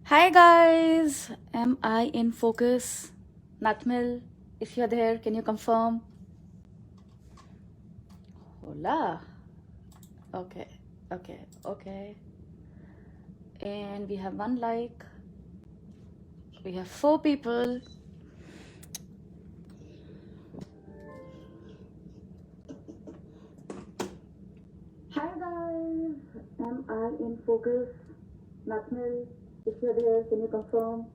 Hi guys, am I in focus? Natmil, if you're there, can you confirm? Hola. Okay, okay. And we have one like. We have 4 people. Hi guys, am I in focus? Natmil, if you're there, can you confirm?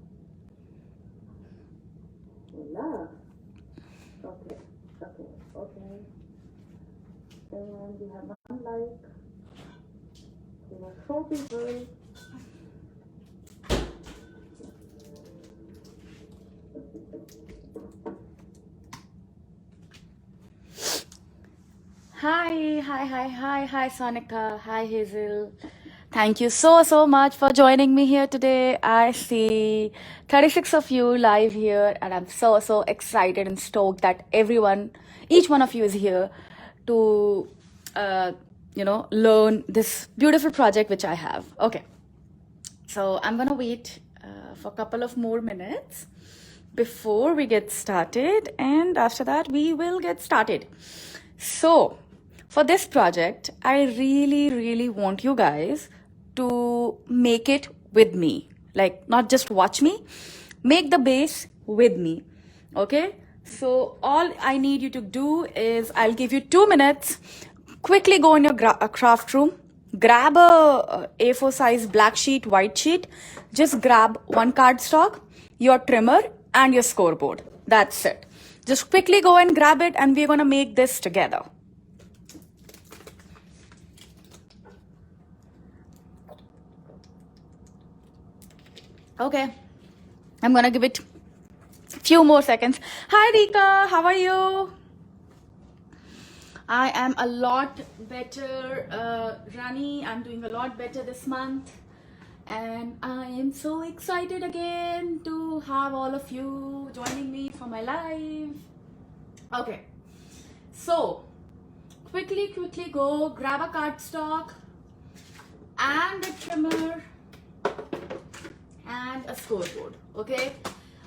Hola. Okay. And we have one like. We have 4 people. Hi, Sonika. Hi, Hazel. Thank you so much for joining me here today. I see 36 of you live here, and I'm so excited and stoked that each one of you is here to, learn this beautiful project which I have. Okay. So I'm gonna wait for a couple of more minutes before we get started, and after that we will get started. So for this project, I really want you guys to make it with me. Like, not just watch me, make the base with me. Okay? So all I need you to do is I'll give you 2 minutes. Quickly go in your craft room, grab a A4 size black sheet, white sheet, just grab one cardstock, your trimmer, and your scoreboard. That's it. Just quickly go and grab it, and we're gonna make this together. Okay, I'm gonna give it a few more seconds. Hi Rika, how are you? I am a lot better, Rani. I'm doing a lot better this month. And I am so excited again to have all of you joining me for my live. Okay, so quickly go grab a cardstock and a trimmer and a scoreboard. Okay,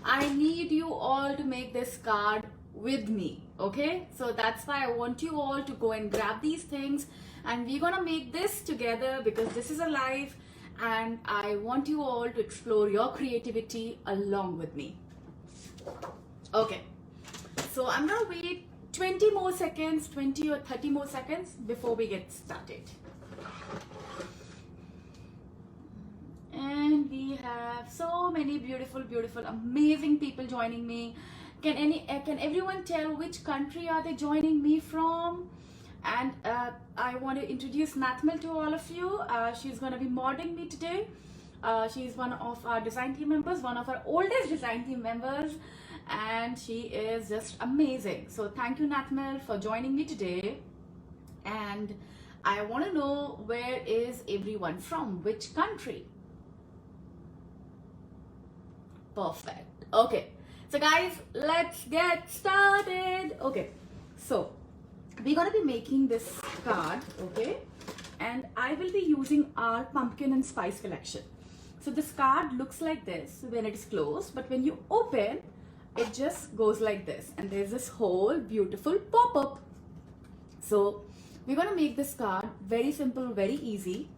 I need you all to make this card with me. Okay, so that's why I want you all to go and grab these things, and we're gonna make this together because this is a live, and I want you all to explore your creativity along with me. Okay, so I'm gonna wait 20 more seconds, 20 or 30 more seconds before we get started. And we have so many beautiful, amazing people joining me. Can everyone tell which country are they joining me from? And I want to introduce Nathmil to all of you. She's going to be modding me today. She's one of our design team members, one of our oldest design team members, and she is just amazing. So thank you, Nathmil, for joining me today. And I want to know, where is everyone from? Which country? Perfect. Okay, so guys, let's get started. Okay, so we're gonna be making this card. Okay, and I will be using our pumpkin and spice collection. So this card looks like this when it is closed, but when you open, it just goes like this, and there's this whole beautiful pop-up. So we're gonna make this card very simple, very easy,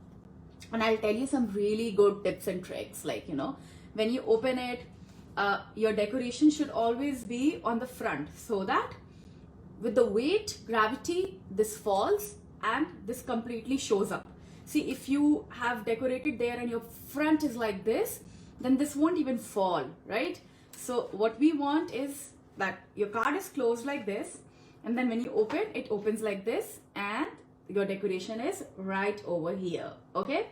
and I'll tell you some really good tips and tricks. Like, when you open it, your decoration should always be on the front, so that with the weight, gravity, this falls and this completely shows up. See, if you have decorated there and your front is like this, then this won't even fall, right? So what we want is that your card is closed like this, and then when you open, it opens like this, and your decoration is right over here. Okay,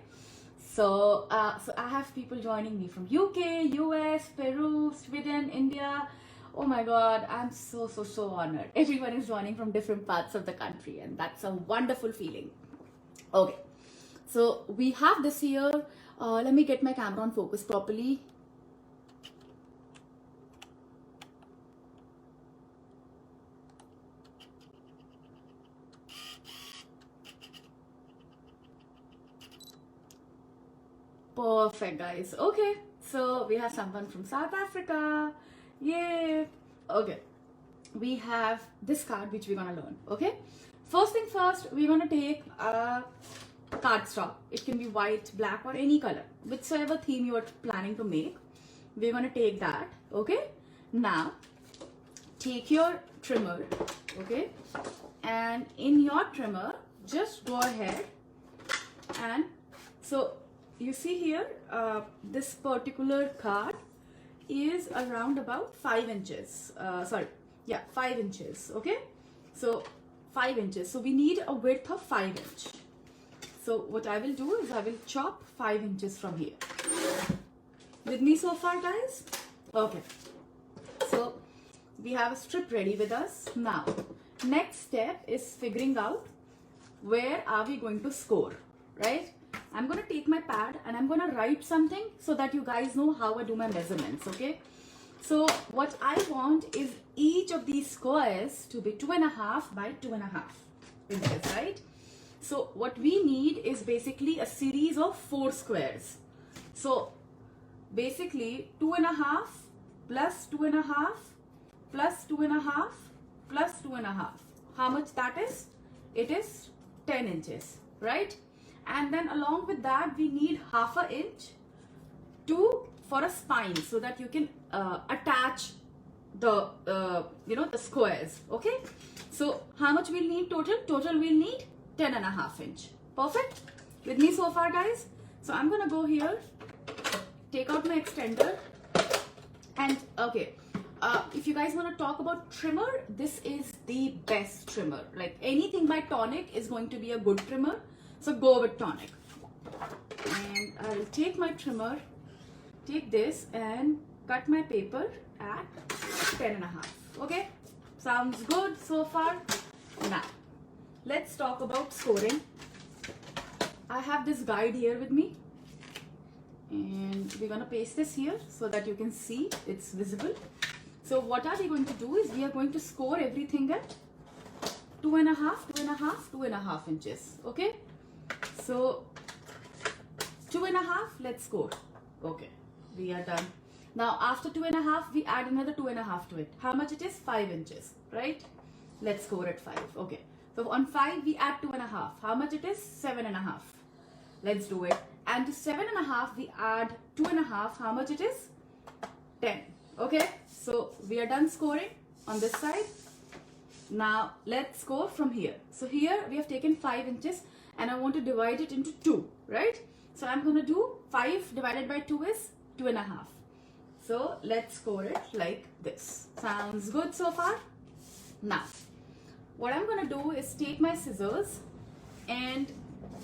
so I have people joining me from UK, US, Peru, Sweden, India. Oh my God, I'm so honored. Everyone is joining from different parts of the country, and that's a wonderful feeling. Okay, so we have this here. Let me get my camera on focus properly. Perfect, guys. Okay, So we have someone from South Africa. Yay. Okay. We have this card which we're gonna learn. Okay. First thing first, we're gonna take a cardstock. It can be white, black, or any color, whichever theme you are planning to make. We're gonna take that. Okay. Now, take your trimmer. Okay. And in your trimmer, just go ahead and so you see here, this particular card is around about 5 inches. 5 inches. Okay. So 5 inches. So we need a width of 5 inch. So what I will do is I will chop 5 inches from here. With me so far, guys? Okay. So we have a strip ready with us. Now, next step is figuring out where are we going to score, right? I'm going to take my pad and I'm going to write something so that you guys know how I do my measurements, okay? So what I want is each of these squares to be 2.5 by 2.5 inches, right? So what we need is basically a series of 4 squares. So basically 2.5 plus 2.5 plus 2.5 plus 2.5. How much that is? It is 10 inches, right? And then along with that, we need half an inch for a spine so that you can attach the the squares. Okay. So how much we'll need total? Total we'll need 10.5 inch. Perfect. With me so far, guys? So I'm gonna go here, take out my extender, and okay. If you guys want to talk about trimmer, this is the best trimmer. Like anything by Tonic is going to be a good trimmer. So go with Tonic. And I will take my trimmer, take this and cut my paper at 10.5. Okay, sounds good so far. Now, let's talk about scoring. I have this guide here with me. And we're going to paste this here so that you can see it's visible. So what are we going to do is we are going to score everything at 2.5, 2.5, 2.5 inches. Okay. So 2.5, let's score. Okay. We are done. Now after 2.5, we add another 2.5 to it. How much it is? 5 inches, right? Let's score at 5. Okay. So on 5, we add 2.5. How much it is? 7.5. Let's do it. And to 7.5, we add 2.5. How much it is? 10. Okay. So we are done scoring on this side. Now let's score from here. So here we have taken 5 inches and I want to divide it into 2, right? So I'm going to do 5 divided by 2 is 2.5. So let's score it like this. Sounds good so far? Now, what I'm going to do is take my scissors and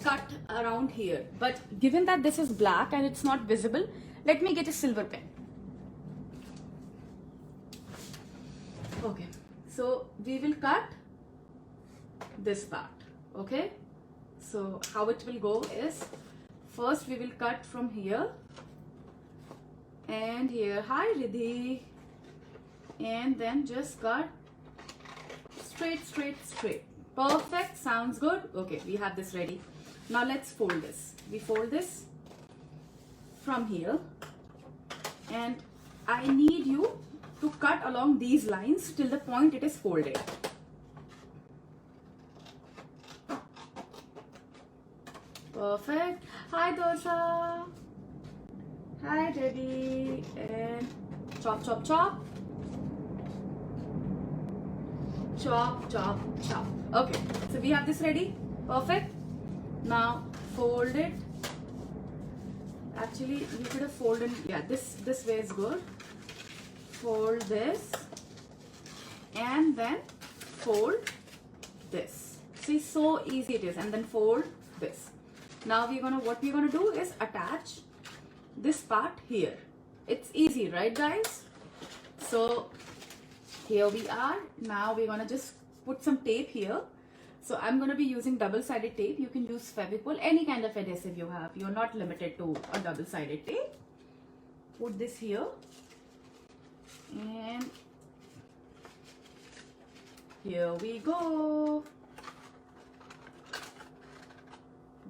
cut around here. But given that this is black and it's not visible, let me get a silver pen. Okay, so we will cut this part. Okay, so how it will go is first we will cut from here and here. Hi Riddhi. And then just cut straight, straight, straight. Perfect. Sounds good. Okay, we have this ready. Now let's fold this. We fold this from here and I need you to cut along these lines till the point it is folded. Perfect. Hi Dosha. Hi Debbie. And chop, chop, chop. Chop, chop, chop. Okay, so we have this ready. Perfect. Now fold it. Actually, you could have folded. Yeah, this way is good. Fold this and then fold this. See, so easy it is. And then fold this. Now what we're gonna do is attach this part here. It's easy, right guys? So here we are. Now we're gonna just put some tape here. So I'm gonna be using double-sided tape. You can use Fevicol, any kind of adhesive you have. You're not limited to a double-sided tape. Put this here. And here we go.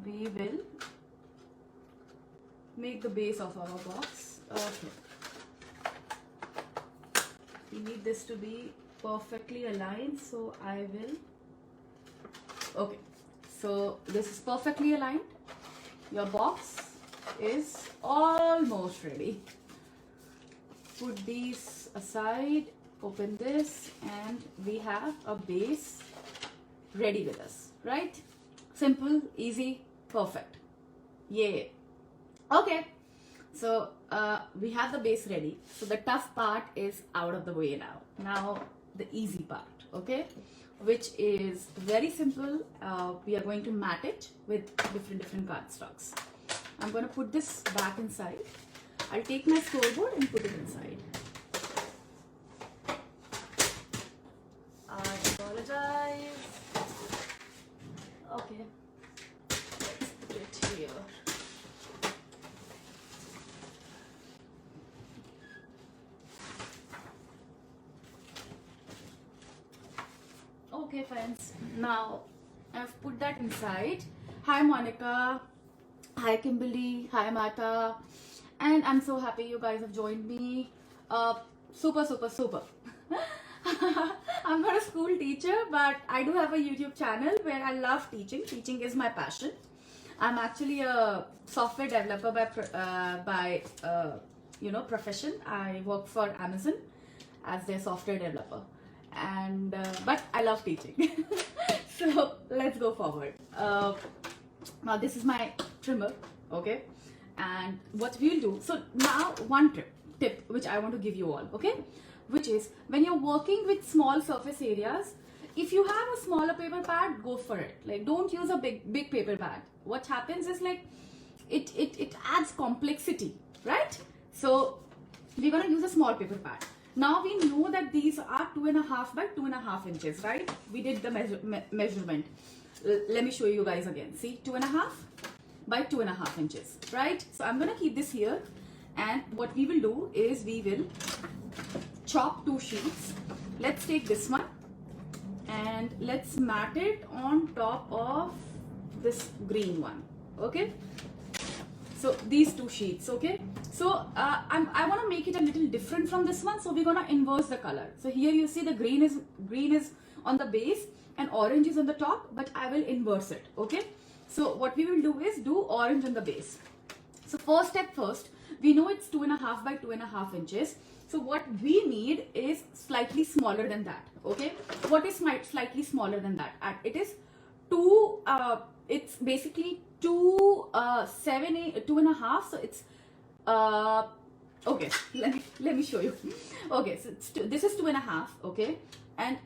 We will make the base of our box Okay. We need this to be perfectly aligned, so I will. Okay, so this is perfectly aligned. Your box is almost ready. Put these aside, open this, and we have a base ready with us, right? Simple, easy, perfect. Yay. Okay, so we have the base ready. So the tough part is out of the way now. Now the easy part, okay? Which is very simple. We are going to mat it with different cardstocks. I'm going to put this back inside. I'll take my scoreboard and put it inside. I apologize. Okay, let's put it here. Okay friends, now I've put that inside. Hi Monica, hi Kimberly, hi Mata, and I'm so happy you guys have joined me. Super. I'm not a school teacher, but I do have a YouTube channel where I love teaching. Teaching is my passion. I'm actually a software developer by profession. I work for Amazon as their software developer, and but I love teaching. So let's go forward. Now this is my trimmer, okay, and what we'll do. So now one tip which I want to give you all, okay, which is when you're working with small surface areas, if you have a smaller paper pad, go for it. Like, don't use a big paper pad. What happens is, like, it adds complexity, right? So we're gonna use a small paper pad. Now we know that these are 2.5 by 2.5 inches, right? We did the measurement. Let me show you guys again. See, 2.5 by 2.5 inches, right? So I'm gonna keep this here, and what we will do is we will chop 2 sheets. Let's take this one and let's mat it on top of this green one, okay? So these 2 sheets, okay? So I want to make it a little different from this one, so we're gonna inverse the color. So here you see the green is on the base and orange is on the top, but I will inverse it, okay? So what we will do is do orange on the base. So first step first, we know it's 2.5 by 2.5 inches. So what we need is slightly smaller than that, okay? What is slightly smaller than that? It is 2, it's basically 2.5, so it's, okay, let me show you. Okay, so this is 2.5, okay? And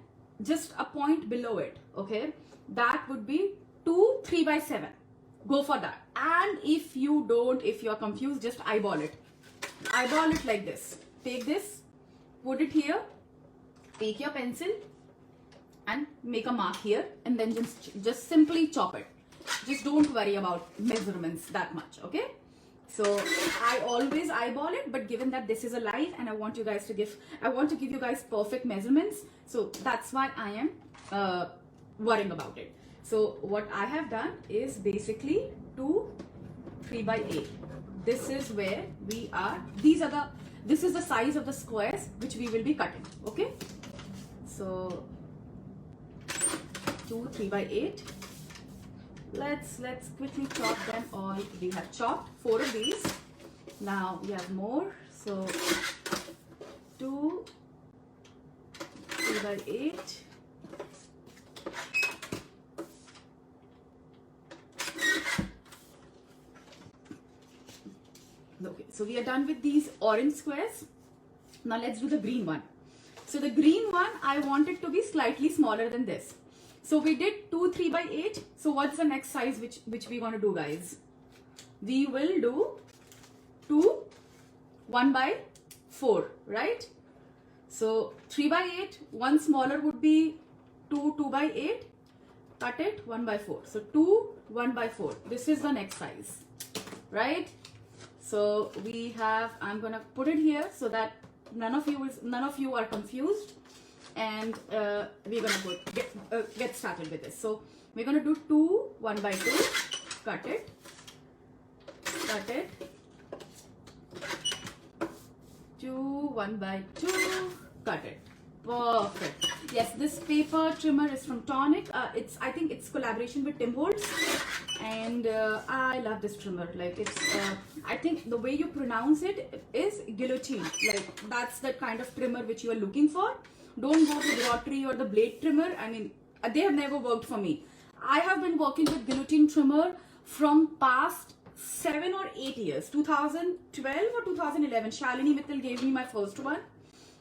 just a point below it, okay? That would be 3 by 7. Go for that. And if you're confused, just eyeball it. Eyeball it like this. Take this, put it here, take your pencil and make a mark here, and then just simply chop it. Just don't worry about measurements that much, okay? So I always eyeball it, but given that this is a live and I want you guys to give you guys perfect measurements, so that's why I am worrying about it. So what I have done is basically 3 by 8. This is where we are. This is the size of the squares which we will be cutting, okay? So 3 by 8. Let's quickly chop them all. We have chopped 4 of these. Now we have more. So 3 by 8. Okay, so we are done with these orange squares. Now let's do the green one. So the green one, I want it to be slightly smaller than this. So we did 3 by 8. So what's the next size which we're going to do, guys? We will do 1 by 4, right? So 3 by 8, one smaller would be 2 by 8. Cut it 1 by 4. So 1 by 4. This is the next size, right? So we have, I'm gonna put it here so that none of you are confused, and we're gonna get started with this. So we're gonna do 1 by 2, cut it, 1/2, cut it. Perfect. Yes, this paper trimmer is from Tonic. I think it's collaboration with Tim Holtz, and I love this trimmer. Like I think the way you pronounce it is guillotine. Like that's the kind of trimmer which you are looking for. Don't go to the rotary or the blade trimmer. I mean, they have never worked for me. I have been working with guillotine trimmer from past 7 or 8 years. 2012 or 2011. Shalini Mittal gave me my first one.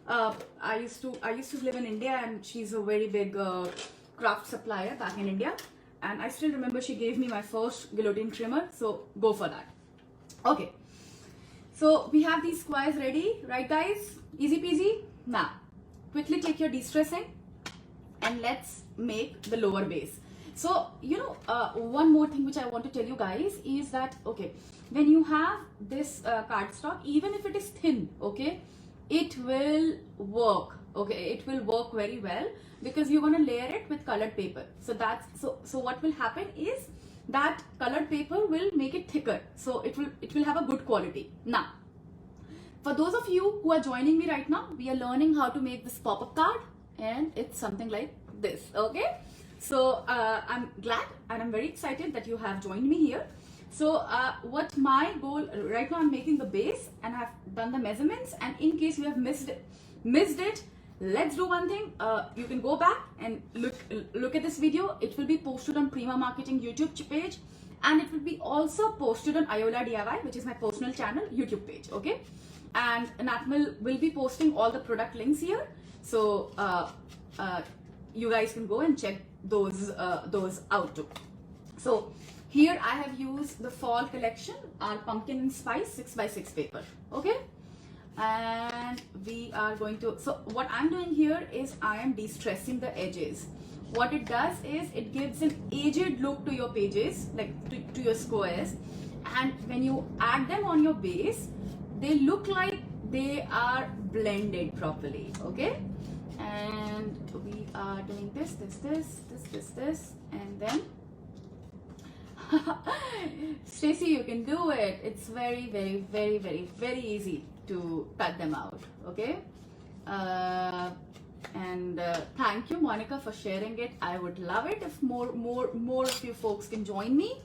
I used to live in India, and she's a very big craft supplier back in India, and I still remember she gave me my first guillotine trimmer, so go for that. Okay, so we have these squares ready, right guys? Easy peasy. Now quickly take your de-stressing and let's make the lower base. So one more thing which I want to tell you guys is that, okay, when you have this cardstock, even if it is thin, okay, it will work. Okay, it will work very well because you're going to layer it with colored paper. So that's so what will happen is that colored paper will make it thicker, so it will have a good quality. Now for those of you who are joining me right now, we are learning how to make this pop-up card, and it's something like this. Okay, so I'm glad and I'm very excited that you have joined me here. So what my goal right now, I'm making the base and I've done the measurements, and in case you have missed it, let's do one thing. You can go back and look at this video. It will be posted on Prima Marketing YouTube page, and it will be also posted on Aola DIY, which is my personal channel YouTube page. Okay, and Natmal will be posting all the product links here, so you guys can go and check those out too. So here I have used the fall collection, our pumpkin and spice 6x6 paper. Okay, and we are going to, so what I'm doing here is I am de-stressing the edges. What it does is it gives an aged look to your pages, like to your squares, and when you add them on your base, they look like they are blended properly. Okay, and we are doing this, and then Stacy, you can do it. It's very, very, very, very, very easy to cut them out. Okay, and thank you, Monica, for sharing it. I would love it if more of you folks can join me.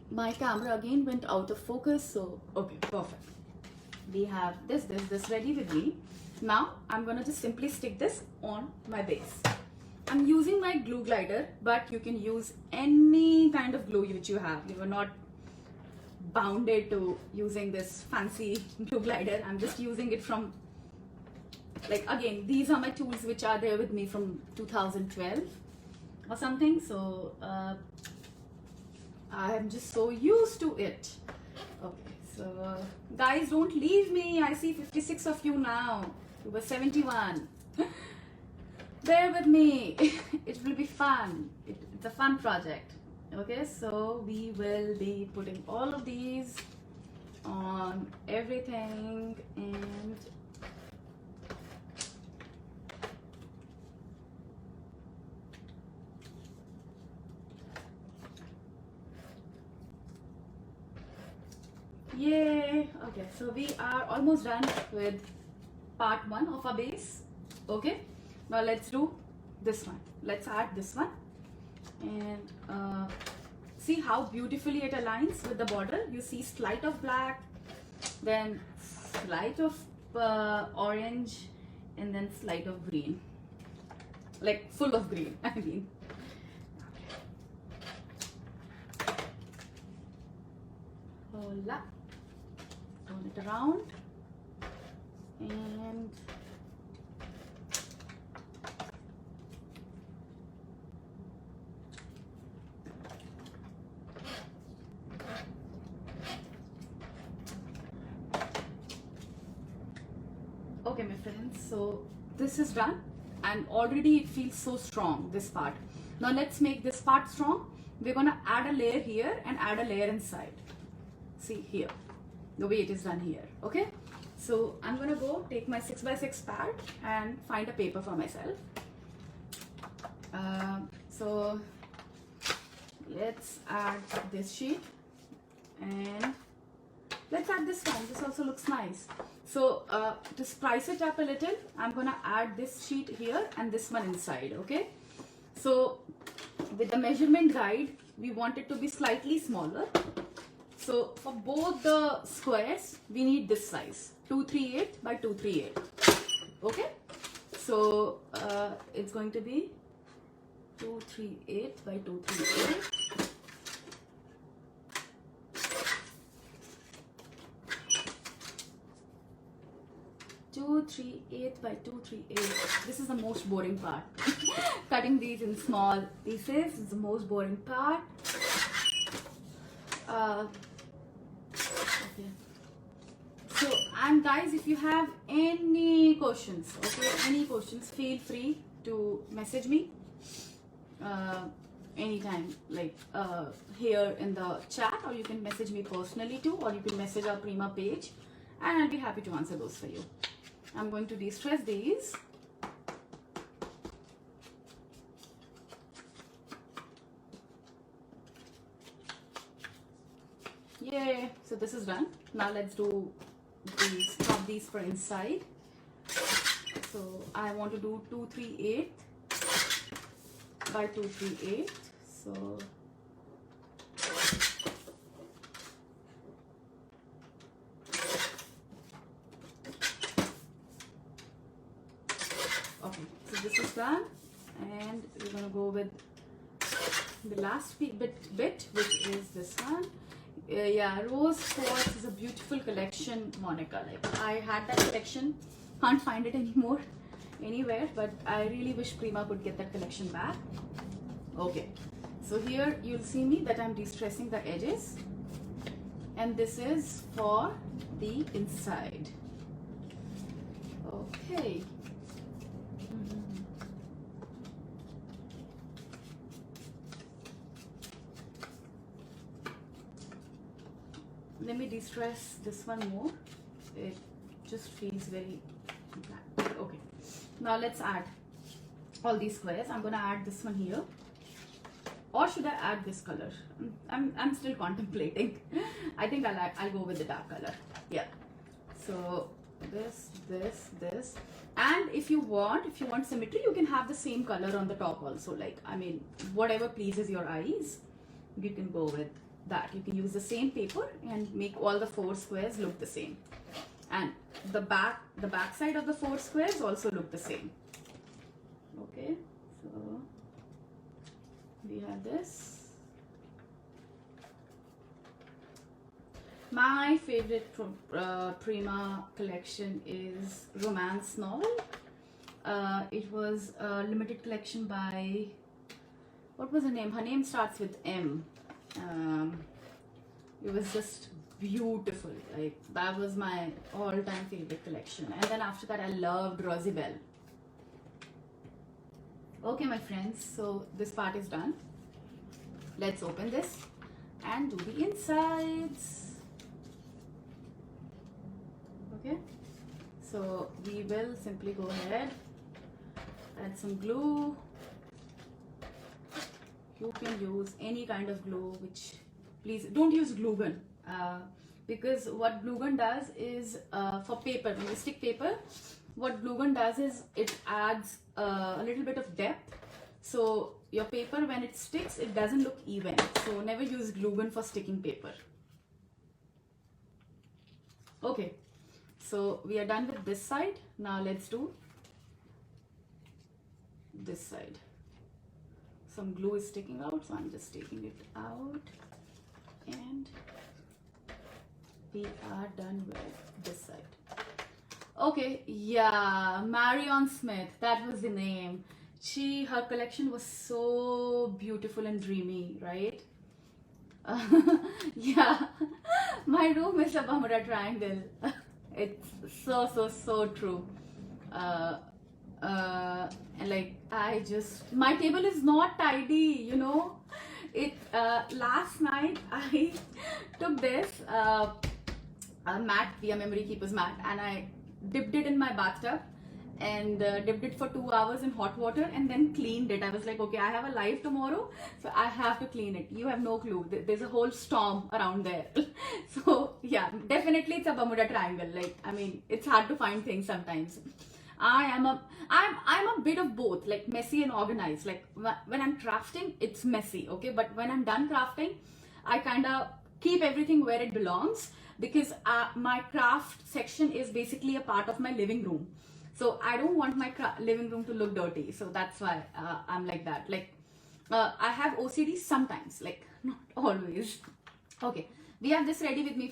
My camera again went out of focus, so okay, perfect. We have this ready with me. Now I'm gonna just simply stick this on my base. I'm using my glue glider, but you can use any kind of glue which you have. You are not bounded to using this fancy glue glider. I'm just using it from, like, again, these are my tools which are there with me from 2012 or something. So I am just so used to it. Okay, so guys, don't leave me. I see 56 of you now. You were 71. Bear with me. It will be fun. It's a fun project. Okay, so we will be putting all of these on everything, and yay. Okay, so we are almost done with part 1 of our base. Okay, now let's do this one. Let's add this one, and see how beautifully it aligns with the border. You see slight of black, then slight of orange, and then slight of green, like full of green, I mean. Hola. Turn it around, and okay, my friends, so this is done, and already it feels so strong, this part. Now let's make this part strong. We're gonna add a layer here and add a layer inside. See here, the way it is done here. Okay, so I'm gonna go take my 6x6 pad and find a paper for myself. So let's add this sheet, and let's add this one. This also looks nice. So to spice it up a little, I'm gonna add this sheet here and this one inside, okay? So with the measurement guide, we want it to be slightly smaller. So for both the squares, we need this size, 238 by 238. Okay? So it's going to be 238 by 238. by 238. This is the most boring part. Cutting these in small pieces is the most boring part. Okay. So, and guys, if you have any questions, feel free to message me anytime, like here in the chat, or you can message me personally too, or you can message our Prima page, and I'll be happy to answer those for you. I'm going to de-stress these. Yay! So this is done. Now let's do these, stop these for inside. So I want to do 238 by 238. So okay, so this is done, and we're gonna go with the last bit, which is this one. Yeah, Rose Quartz is a beautiful collection, Monica. Like, I had that collection, can't find it anymore anywhere, but I really wish Prima could get that collection back. Okay, so here you'll see me that I'm de-stressing the edges, and this is for the inside. Okay. Let me de-stress this one more. It just feels very black. Okay, now let's add all these squares. I'm gonna add this one here, or should I add this color? I'm still contemplating. I think I'll go with the dark color. Yeah. So this, and if you want symmetry, you can have the same color on the top also. Like, I mean, whatever pleases your eyes, you can go with that. You can use the same paper and make all the 4 squares look the same, and the back side of the 4 squares also look the same. Okay, so we have this. My favorite from Prima collection is romance novel. It was a limited collection by, what was her name? Her name starts with M. It was just beautiful. Like, that was my all-time favorite collection. And then after that, I loved Rosibel. Okay, my friends, so this part is done. Let's open this and do the insides. Okay, so we will simply go ahead, add some glue. You can use any kind of glue, which, please don't use glue gun, because what glue gun does is, for paper, when you stick paper, what glue gun does is it adds a little bit of depth. So your paper, when it sticks, it doesn't look even. So never use glue gun for sticking paper. Okay, so we are done with this side. Now let's do this side. Some glue is sticking out, so I'm just taking it out, and we are done with this side. Okay, yeah, Marion Smith, that was the name. Her collection was so beautiful and dreamy, right? Yeah, my room is a Bermuda Triangle. It's so true. And like, my table is not tidy, you know. Last night I took this mat, via memory keepers mat, and I dipped it in my bathtub and dipped it for 2 hours in hot water and then cleaned it. I was like, okay, I have a live tomorrow, so I have to clean it. You have no clue. There's a whole storm around there. So yeah, definitely it's a Bermuda Triangle. Like, I mean, it's hard to find things sometimes. I'm a bit of both, like messy and organized. Like when I'm crafting, it's messy, okay? But when I'm done crafting, I kind of keep everything where it belongs, because my craft section is basically a part of my living room. So I don't want my living room to look dirty. So that's why I'm like that. Like I have OCD sometimes, like not always. Okay, we have this ready with me,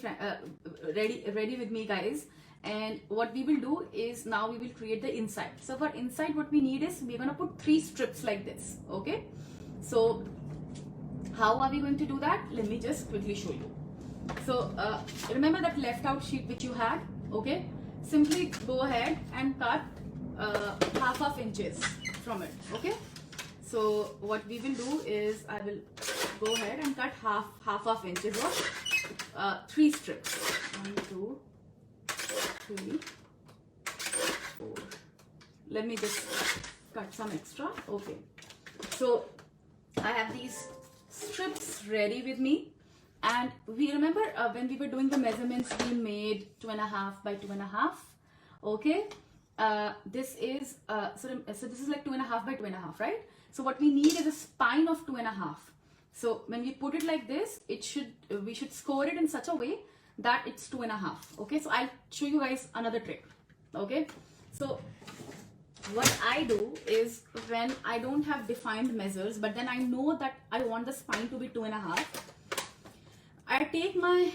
ready with me, guys. And what we will do is now we will create the inside. So for inside, what we need is we're gonna put 3 strips like this. Okay, so how are we going to do that? Let me just quickly show you. So remember that left out sheet which you had? Okay, simply go ahead and cut half inches from it. Okay, so what we will do is I will go ahead and cut half of inches of 3 strips. 1, 2, 3, 4. Let me just cut some extra. Okay, so I have these strips ready with me, and we remember when we were doing the measurements, we made 2.5 by 2.5. Okay, this is so this is like 2.5 by 2.5, right? So what we need is a spine of 2.5. So when we put it like this, it should we should score it in such a way that it's 2.5. Okay, so I'll show you guys another trick. Okay, so what I do is, when I don't have defined measures, but then I know that I want the spine to be 2.5, I take my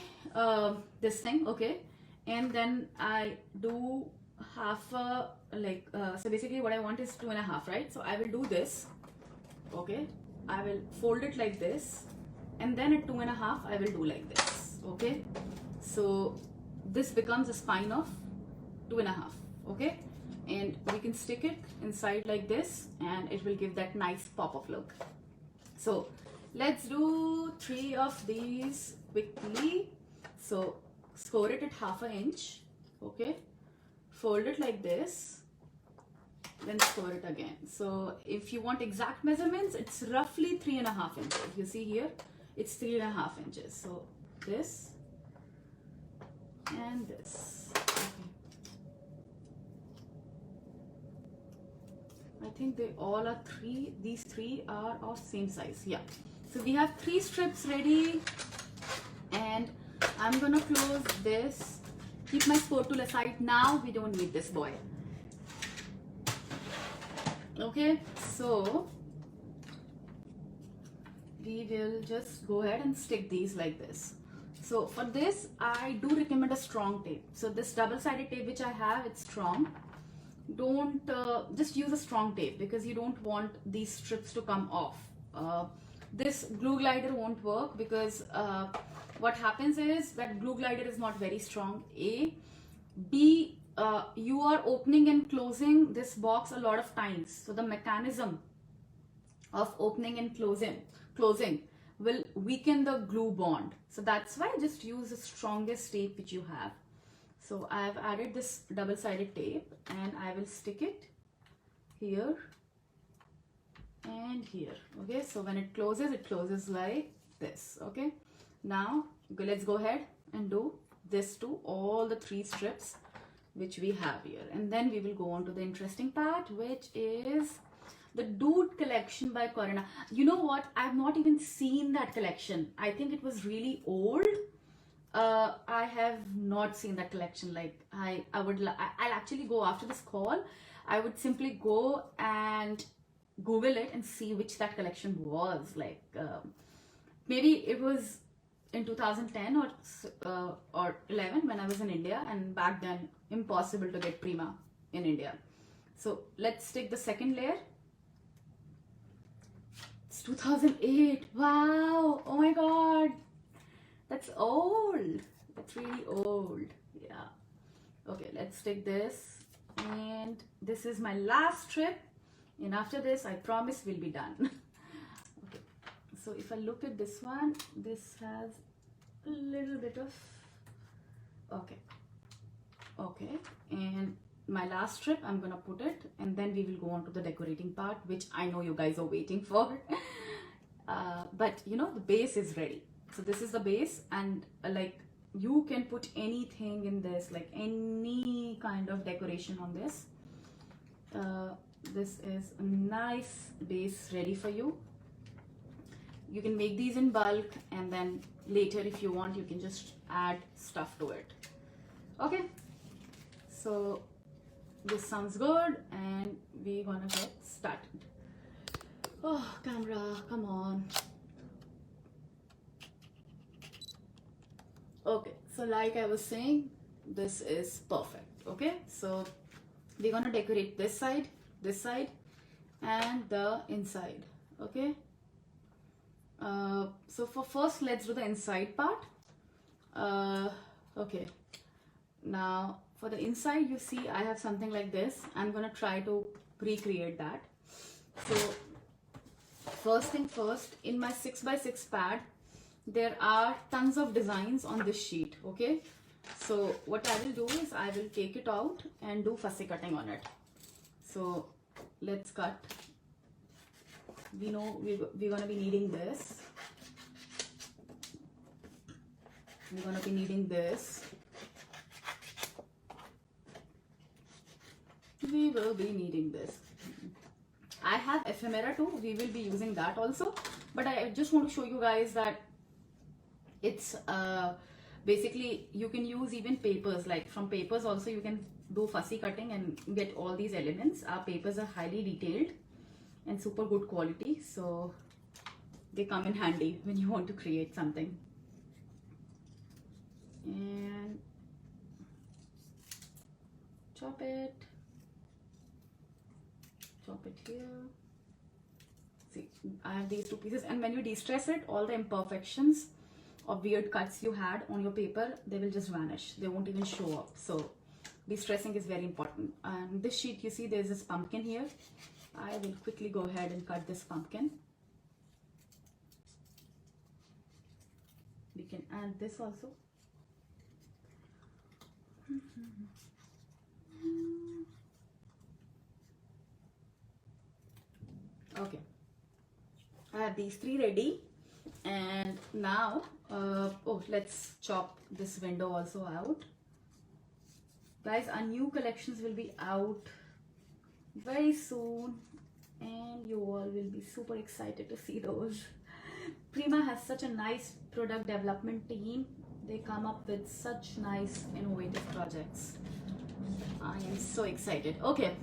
this thing, okay, and then I do half a so basically what I want is 2.5, right? So I will do this. Okay, I will fold it like this, and then at 2.5 I will do like this. Okay, so this becomes a spine of 2.5. Okay, and we can stick it inside like this, and it will give that nice pop-up look. So let's do 3 of these quickly. So score it at half an inch. Okay, fold it like this, then score it again. So if you want exact measurements, it's roughly 3.5 inches. You see here, it's 3.5 inches. So this and this. Okay. I think they all are 3. These 3 are of same size. Yeah. So we have 3 strips ready, and I'm gonna close this. Keep my score tool aside. Now we don't need this boy. Okay, so we will just go ahead and stick these like this. So for this, I do recommend a strong tape. So this double-sided tape which I have, it's strong. Don't just use a strong tape, because you don't want these strips to come off. This glue glider won't work, because what happens is that glue glider is not very strong. A, B, you are opening and closing this box a lot of times, so the mechanism of opening and closing will weaken the glue bond. So that's why just use the strongest tape which you have. So I have added this double-sided tape, and I will stick it here and here. Okay, so when it closes like this. Okay, now let's go ahead and do this to all the 3 strips which we have here, and then we will go on to the interesting part, which is the Dude collection by Corina. You know what? I've not even seen that collection. I think it was really old. I have not seen that collection. Like I'll actually go after this call. I would simply go and Google it and see which that collection was. Like maybe it was in 2010 or 11 when I was in India, and back then impossible to get Prima in India. So let's take the second layer. It's 2008. Wow. Oh my god. That's old. That's really old. Yeah. Okay, let's take this. And this is my last strip. And after this, I promise we'll be done. Okay. So if I look at this one, this has a little bit of... Okay. Okay. And my last strip, I'm going to put it. And then we will go on to the decorating part, which I know you guys are waiting for. But, you know, the base is ready. So this is the base, and like you can put anything in this, like any kind of decoration on this. This is a nice base ready for you. You can make these in bulk, and then later if you want you can just add stuff to it. Okay, so this sounds good, and we're gonna get started. Oh, camera, come on. Okay, so like I was saying, this is perfect. Okay, so we're gonna decorate this side, and the inside. Okay, so for first, let's do the inside part. Okay, now for the inside, you see I have something like this. I'm gonna try to recreate that. So first thing first, in my 6x6 pad, there are tons of designs on this sheet. Okay, so what I will do is I will take it out and do fussy cutting on it. So let's cut. We know we're gonna be needing this. We're gonna be needing this. We will be needing this. I have ephemera too. We will be using that also. But I just want to show you guys that it's basically you can use even papers. Like from papers also you can do fussy cutting and get all these elements. Our papers are highly detailed and super good quality, so they come in handy when you want to create something. And chop it here. See, I have these two pieces, and when you de-stress it, all the imperfections or weird cuts you had on your paper, they will just vanish. They won't even show up. So de-stressing is very important. And this sheet, you see there's this pumpkin here. I will quickly go ahead and cut this pumpkin. We can add this also. Okay, I have these three ready, and now oh, let's chop this window also out. Guys, our new collections will be out very soon, and you all will be super excited to see those. Prima has such a nice product development team. They come up with such nice innovative projects. I am so excited. Okay,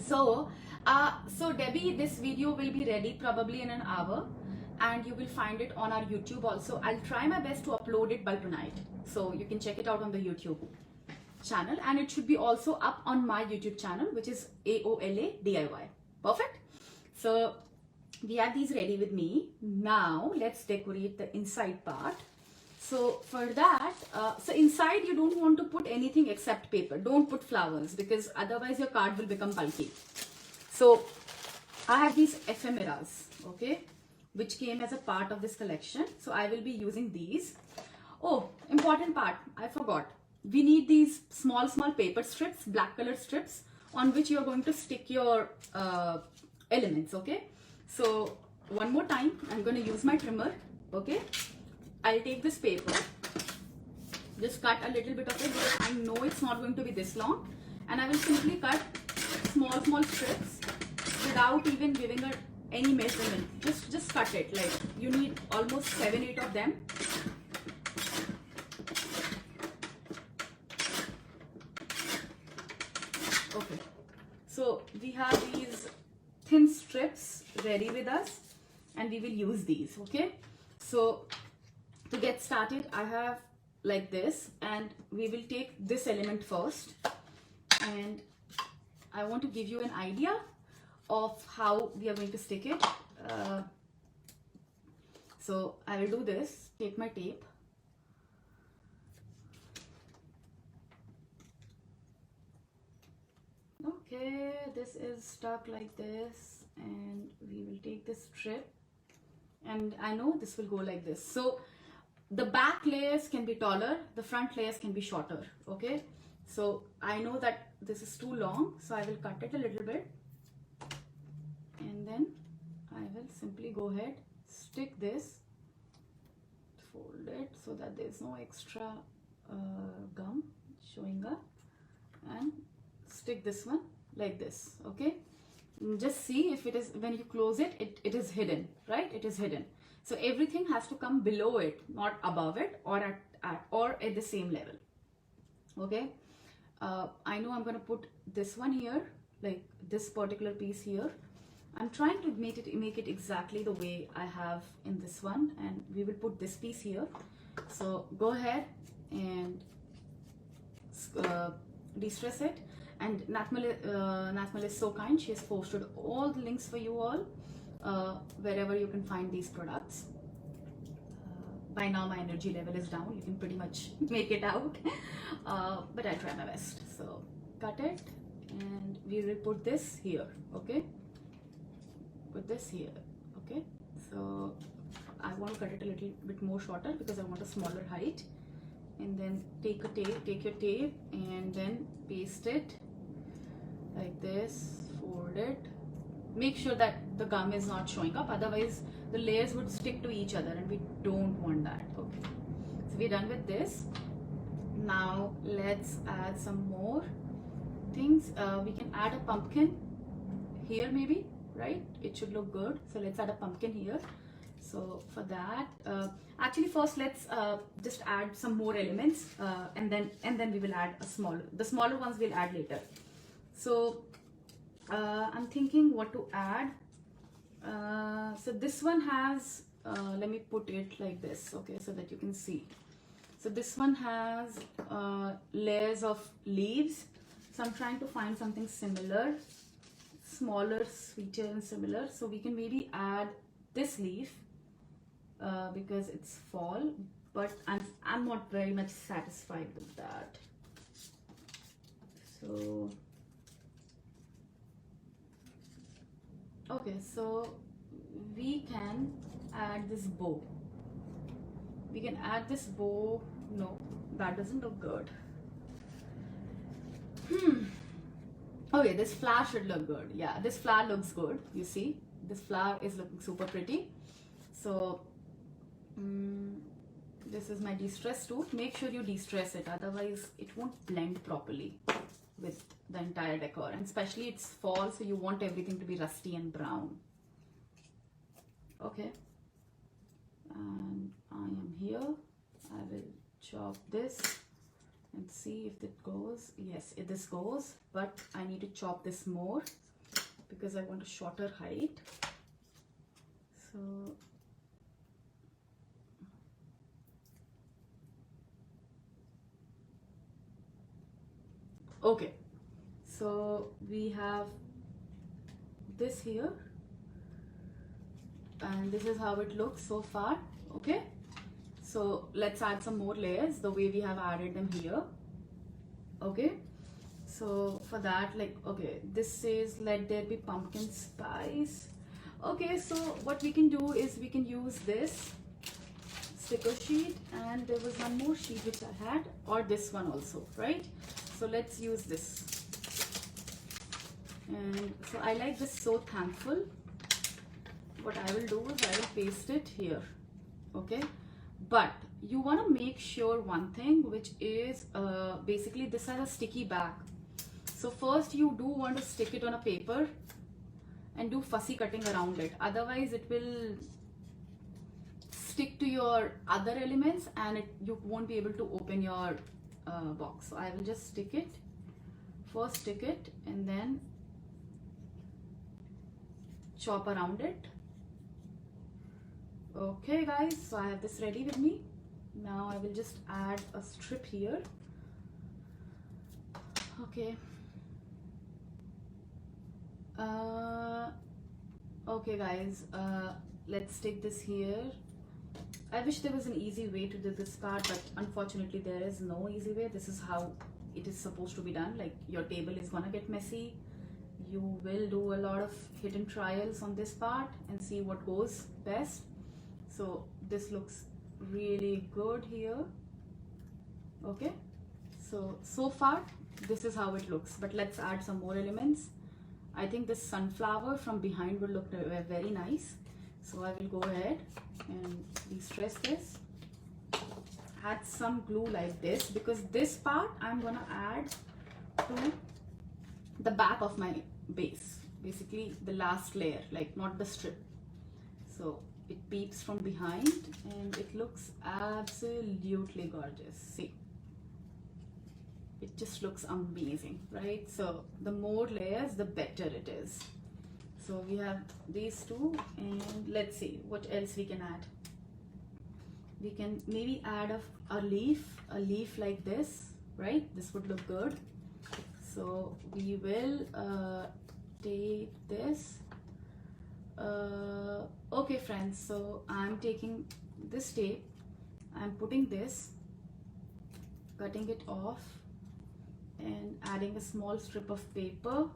so Debbie, this video will be ready probably in an hour, and you will find it on our YouTube also. I'll try my best to upload it by tonight, so you can check it out on the YouTube channel, and it should be also up on my YouTube channel, which is AOLA DIY. Perfect. So we have these ready with me. Now let's decorate the inside part. So for that, so inside you don't want to put anything except paper. Don't put flowers, because otherwise your card will become bulky. So I have these ephemeras, okay, which came as a part of this collection. So I will be using these. Oh, important part, I forgot. We need these small paper strips, black color strips, on which you are going to stick your elements. Okay, so one more time, I'm going to use my trimmer. Okay, I'll take this paper, just cut a little bit of it, because I know it's not going to be this long, and I will simply cut small strips without even giving it any measurement. Just cut it. Like you need almost 7-8 of them. Okay, so we have these thin strips ready with us, and we will use these. Okay, so to get started, I have like this, and we will take this element first, and I want to give you an idea of how we are going to stick it. So I will do this, take my tape, okay, this is stuck like this, and we will take this strip, and I know this will go like this. So the back layers can be taller, the front layers can be shorter. Okay, so I know that this is too long, so I will cut it a little bit, and then I will simply go ahead, stick this fold it so that there's no extra gum showing up, and stick this one like this. Okay, just see if it is, when you close it, it is hidden, right? It is hidden. So everything has to come below it, not above it, or at the same level. Okay, I know I'm going to put this one here, like this particular piece here. I'm trying to make it exactly the way I have in this one, and we will put this piece here. So go ahead and de-stress it. And Natmal is so kind, she has posted all the links for you all, wherever you can find these products. By now my energy level is down, you can pretty much make it out, but I'll try my best. So cut it, and we will put this here. Okay, put this here. Okay, so I want to cut it a little bit more shorter because I want a smaller height. And then take your tape and then paste it like this, fold it. Make sure that the gum is not showing up, otherwise the layers would stick to each other and we don't want that. Okay, so we're done with this. Now let's add some more things. We can add a pumpkin here maybe, right? It should look good. So let's add a pumpkin here. So for that, actually first let's just add some more elements, and then we will add the smaller ones we'll add later. So I'm thinking what to add. So this one has, let me put it like this, okay, so that you can see. So this one has layers of leaves. So I'm trying to find something similar, smaller, sweeter and similar. So we can maybe add this leaf, because it's fall, but I'm not very much satisfied with that. So okay, so we can add this bow. We can add this bow. No, that doesn't look good. Okay, this flower should look good. Yeah, this flower looks good. You see, this flower is looking super pretty. So this is my de-stress tool. Make sure you de-stress it, otherwise it won't blend properly with the entire decor, and especially it's fall, so you want everything to be rusty and brown. Okay, and I am here. I will chop this and see if it goes. Yes, this goes, but I need to chop this more because I want a shorter height. So okay, so we have this here, and this is how it looks so far. Okay, so let's add some more layers the way we have added them here. Okay, so for that, like, okay, this says let there be pumpkin spice. Okay, so what we can do is we can use this sticker sheet, and there was one more sheet which I had, or this one also, right? So let's use this. And so I like this So Thankful. What I will do is I will paste it here. Okay, but you want to make sure one thing, which is basically this has a sticky back. So first you do want to stick it on a paper and do fussy cutting around it, otherwise it will stick to your other elements and you won't be able to open your box. So I will just stick it, first stick it and then chop around it. Okay guys, so I have this ready with me. Now I will just add a strip here. Okay. Okay guys, let's stick this here. I wish there was an easy way to do this part, but unfortunately there is no easy way. This is how it is supposed to be done. Like, your table is gonna get messy. You will do a lot of hidden trials on this part and see what goes best. So this looks really good here. Okay, so far this is how it looks, but let's add some more elements. I think this sunflower from behind will look very nice. So I will go ahead and de-stress this. add some glue like this, because this part I'm gonna add to the back of my base, basically the last layer, like not the strip. So it peeps from behind and it looks absolutely gorgeous. See, it just looks amazing, right? So the more layers, the better it is. So we have these two, and let's see what else we can add. We can maybe add a leaf like this, right? This would look good. So we will take this. Okay friends, so I'm taking this tape, I'm putting this, cutting it off and adding a small strip of paper,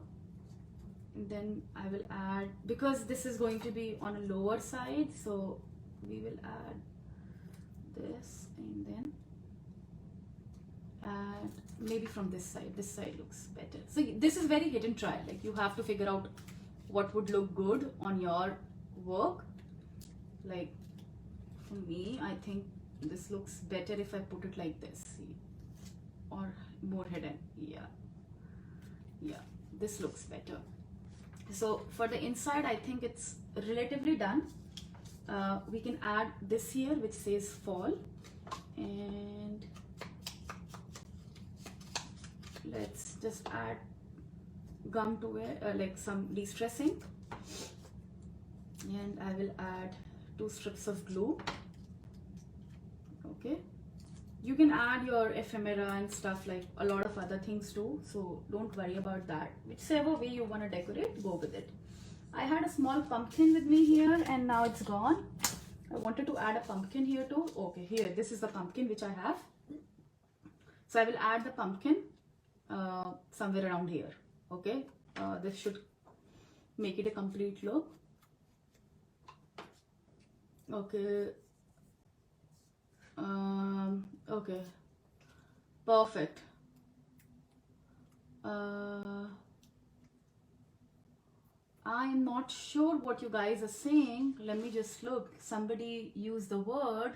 and then I will add, because this is going to be on a lower side, so we will add this, and then add maybe from this side looks better. So this is very hit and try, like you have to figure out what would look good on your work. Like for me, I think this looks better if I put it like this, see, or more hidden. Yeah, this looks better. So for the inside, I think it's relatively done. We can add this here which says fall, and let's just add gum to it, like some de-stressing, and I will add 2 strips of glue. Okay, you can add your ephemera and stuff, like a lot of other things too, so don't worry about that. Whichever way you want to decorate, go with it. I had a small pumpkin with me here and now it's gone. I wanted to add a pumpkin here too. Okay, here, this is the pumpkin which I have. So I will add the pumpkin somewhere around here. Okay, this should make it a complete look. Okay, okay, perfect. I'm not sure what you guys are saying. Let me just look. Somebody used the word.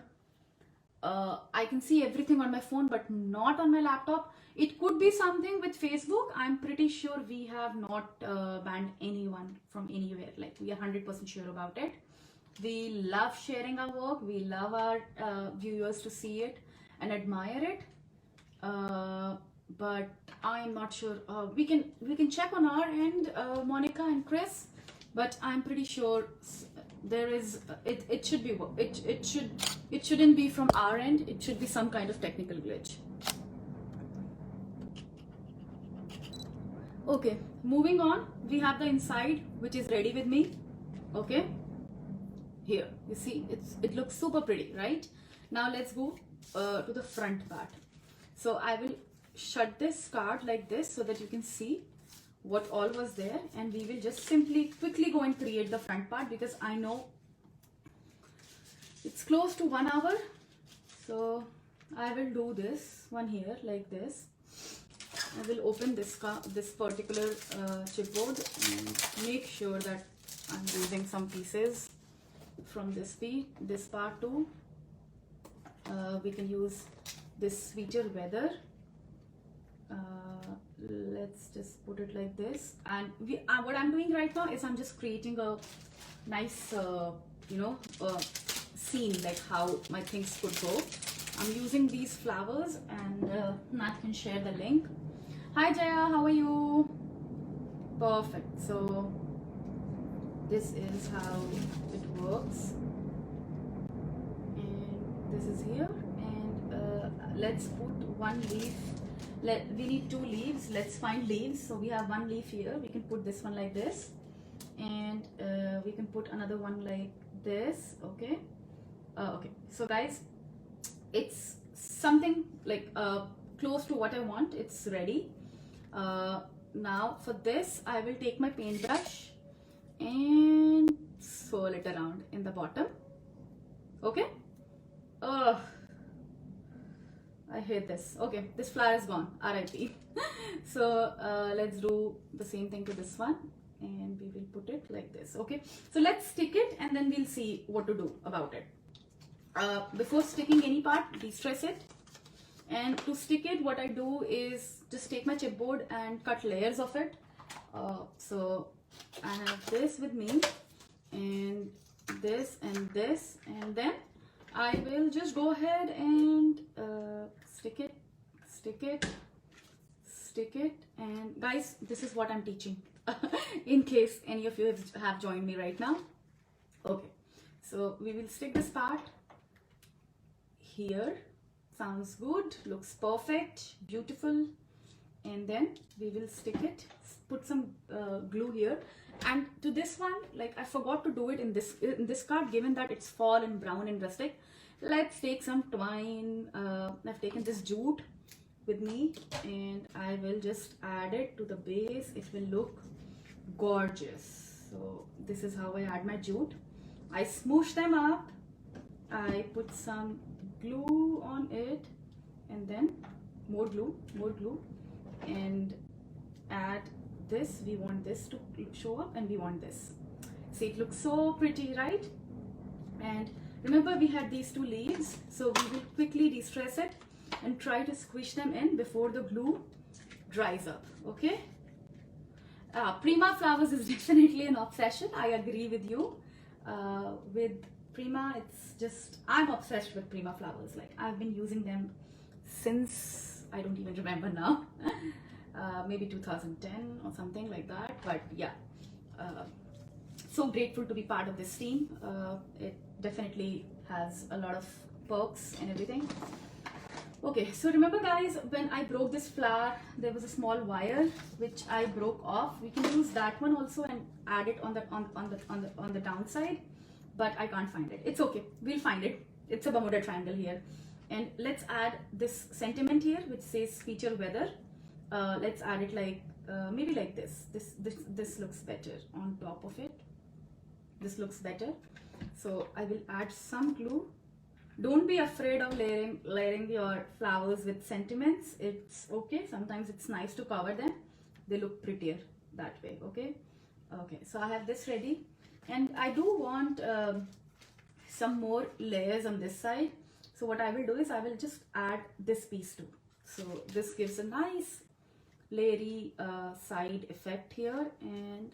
I can see everything on my phone but not on my laptop. It could be something with Facebook. I'm pretty sure we have not banned anyone from anywhere. Like, we are 100% sure about it. We love sharing our work. We love our viewers to see it and admire it. But I'm not sure. We can check on our end, Monica and Chris. But I'm pretty sure there is. It should be. It shouldn't be from our end. It should be some kind of technical glitch. Okay, moving on. We have the inside, which is ready with me. Okay. Here, you see, it looks super pretty, right? Now let's go to the front part. So I will shut this card like this so that you can see what all was there, and we will just simply quickly go and create the front part, because I know it's close to 1 hour. So I will do this one here like this. I will open this particular chipboard and make sure that I'm using some pieces from this part too. We can use this sweeter weather. Let's just put it like this, and what I'm doing right now is I'm just creating a nice scene, like how my things could go. I'm using these flowers, and Nat can share the link. Hi Jaya, how are you? Perfect. So this is how it works, and this is here, and let's put one leaf. We need 2 leaves. Let's find leaves. So we have 1 leaf here. We can put this one like this, and we can put another one like this. Okay. Okay. So guys, it's something like close to what I want. It's ready. Now for this, I will take my paintbrush and swirl it around in the bottom. Okay. I hate this. Okay, this flower is gone. RIP. So let's do the same thing to this one, and we will put it like this. Okay, so let's stick it and then we'll see what to do about it. before sticking any part, de-stress it. And to stick it, what I do is just take my chipboard and cut layers of it. So I have this with me, and this, and then I will just go ahead and stick it, and guys, this is what I'm teaching in case any of you have joined me right now. Okay, so we will stick this part here. Sounds good, looks perfect, beautiful. And then we will stick it, put some glue here. And to this one, like I forgot to do it in this card, given that it's fall and brown and rustic. Let's take some twine. I've taken this jute with me, and I will just add it to the base. It will look gorgeous. So this is how I add my jute. I smoosh them up, I put some glue on it, and then more glue, and add this. We want this to show up, and we want this. See, it looks so pretty, right? And remember, we had these two leaves, so we will quickly de-stress it and try to squish them in before the glue dries up. Okay, Prima flowers is definitely an obsession. I agree with you. With Prima, it's just, I'm obsessed with Prima flowers. Like, I've been using them since, I don't even remember now, maybe 2010 or something like that. But yeah, so grateful to be part of this team. It definitely has a lot of perks and everything. Okay, so remember guys, when I broke this flower, there was a small wire which I broke off. We can use that one also and add it on the downside, but I can't find it. It's okay, we'll find it. It's a Bermuda triangle here. And let's add this sentiment here which says feature weather. Let's add it like maybe like this. This looks better on top of it. This looks better. So I will add some glue. Don't be afraid of layering your flowers with sentiments. It's okay. Sometimes it's nice to cover them. They look prettier that way. Okay. Okay. So I have this ready, and I do want some more layers on this side. So what I will do is I will just add this piece too. So this gives a nice layering side effect here, and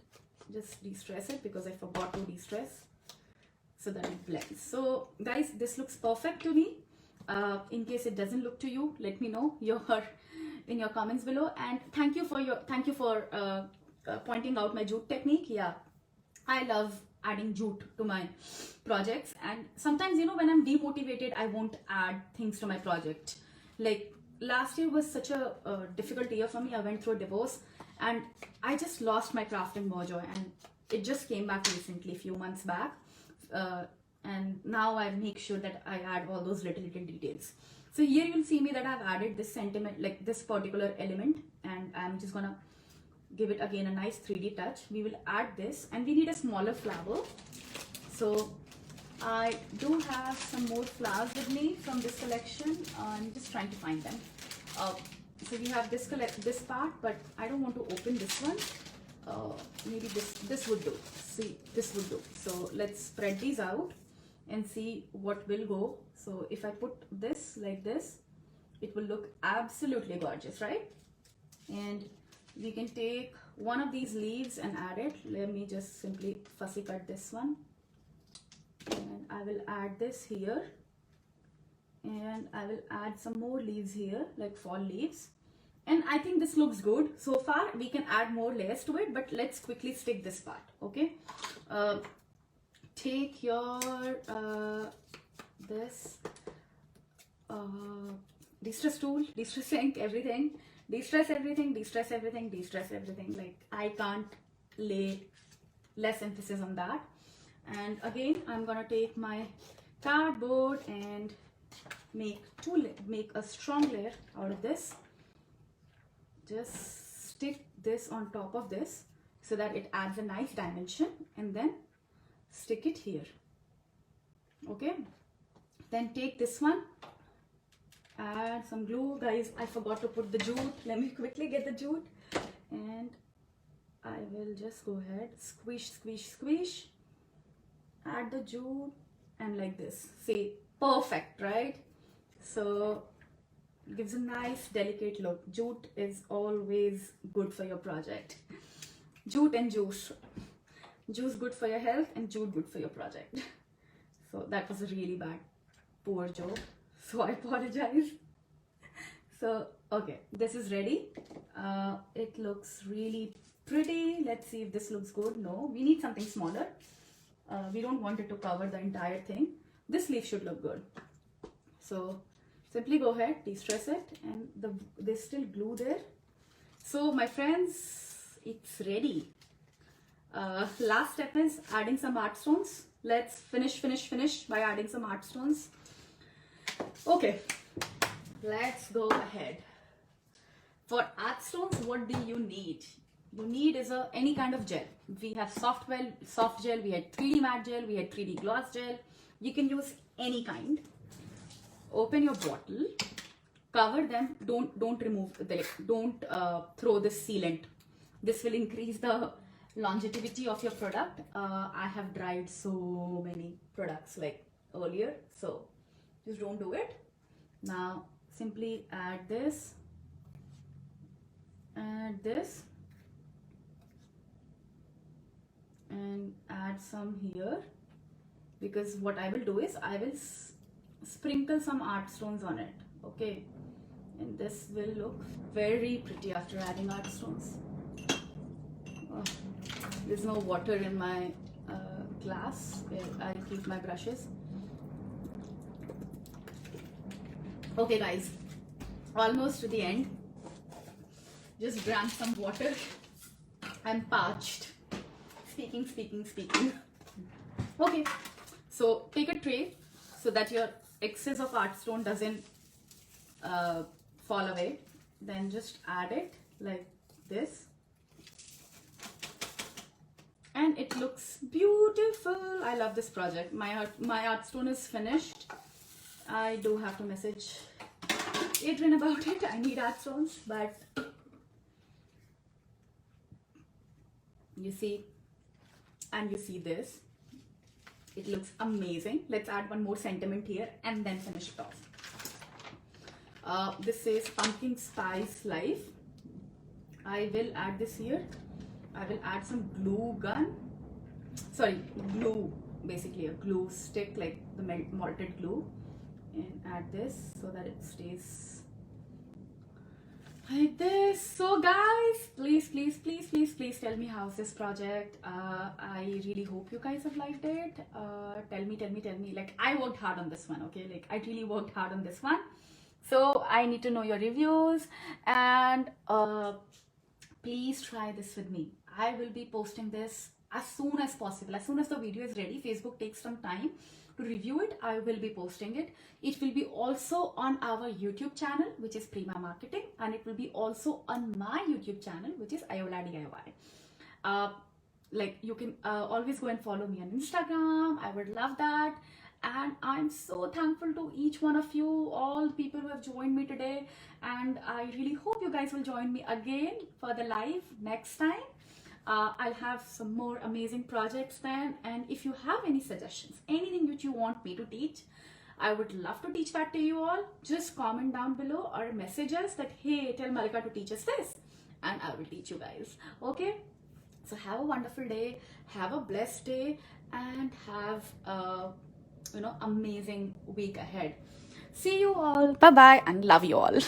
just de-stress it because I forgot to de-stress, so that it blends. So guys, this looks perfect to me. In case it doesn't look to you, let me know in your comments below. And thank you for pointing out my jute technique. Yeah, I love adding jute to my projects, and sometimes, you know, when I'm demotivated, I won't add things to my project. Like last year was such a difficult year for me. I went through a divorce, and I just lost my crafting mojo, and it just came back recently, a few months back. And now I make sure that I add all those little details. So here you'll see me that I've added this sentiment, like this particular element, and I'm just gonna give it again a nice 3D touch. We will add this, and we need a smaller flower. So I do have some more flowers with me from this collection. I'm just trying to find them. So we have this part, but I don't want to open this one. Maybe this would do. See, this would do. So let's spread these out and see what will go. So if I put this like this, it will look absolutely gorgeous, right? And we can take one of these leaves and add it. Let me just simply fussy cut this one, and I will add this here, and I will add some more leaves here, like fall leaves. And I think this looks good so far. We can add more layers to it, but let's quickly stick this part. Okay, take your this de-stress tool, de-stress ink, everything, de-stress everything, de-stress everything, de-stress everything. Like, I can't lay less emphasis on that. And again, I'm gonna take my cardboard and make a strong layer out of this. Just stick this on top of this so that it adds a nice dimension, and then stick it here. Okay, then take this one, add some glue. Guys, I forgot to put the jute. Let me quickly get the jute, and I will just go ahead, squish, add the jute, and like this. See, Perfect, right? So gives a nice delicate look. Jute is always good for your project. Jute and juice. Juice good for your health and jute good for your project. So that was a really bad, poor joke. So I apologize. So, okay, this is ready. It looks really pretty. Let's see if this looks good. No, we need something smaller. We don't want it to cover the entire thing. This leaf should look good. So simply go ahead, de-stress it, and there's still glue there. So my friends, it's ready. Last step is adding some art stones. Let's finish by adding some art stones. Okay, let's go ahead. For art stones, what do you need? You need is any kind of gel. We have soft gel, we had 3D matte gel, we had 3D gloss gel. You can use any kind. Open your bottle, cover them. Don't remove don't throw this sealant. This will increase the longevity of your product. I have dried so many products like earlier, so just don't do it. Now simply add this, and add some here, because what I will do is I will sprinkle some art stones on it. Okay, and this will look very pretty after adding art stones. Oh, there's no water in my glass where I keep my brushes. Okay guys, almost to the end. Just drank some water. I'm parched. Speaking. Okay, so take a tray so that your excess of art stone doesn't fall away. Then just add it like this, and it looks beautiful. I love this project. My art stone is finished. I do have to message Adrian about it. I need art stones, but you see, and you see this. It looks amazing. Let's add one more sentiment here and then finish it off. This says pumpkin spice life. I will add this here. I will add some glue, basically a glue stick, like the malted glue, and add this so that it stays like this. So guys, please tell me how's this project. I really hope you guys have liked it. Tell me, like I worked hard on this one. Okay, like I really worked hard on this one, so I need to know your reviews. And please try this with me. I will be posting this as soon as possible. As soon as the video is ready. Facebook takes some time to review it. I will be posting it. It will be also on our YouTube channel, which is Prima Marketing, and it will be also on my YouTube channel, which is Aola DIY. Like you can always go and follow me on Instagram. I would love that. And I'm so thankful to each one of you, all people who have joined me today. And I really hope you guys will join me again for the live next time. I'll have some more amazing projects then. And if you have any suggestions, anything which you want me to teach, I would love to teach that to you all. Just comment down below or message us that, hey, tell Mallika to teach us this, and I will teach you guys. Okay, so have a wonderful day, have a blessed day, and have a amazing week ahead. See you all. Bye bye, and love you all.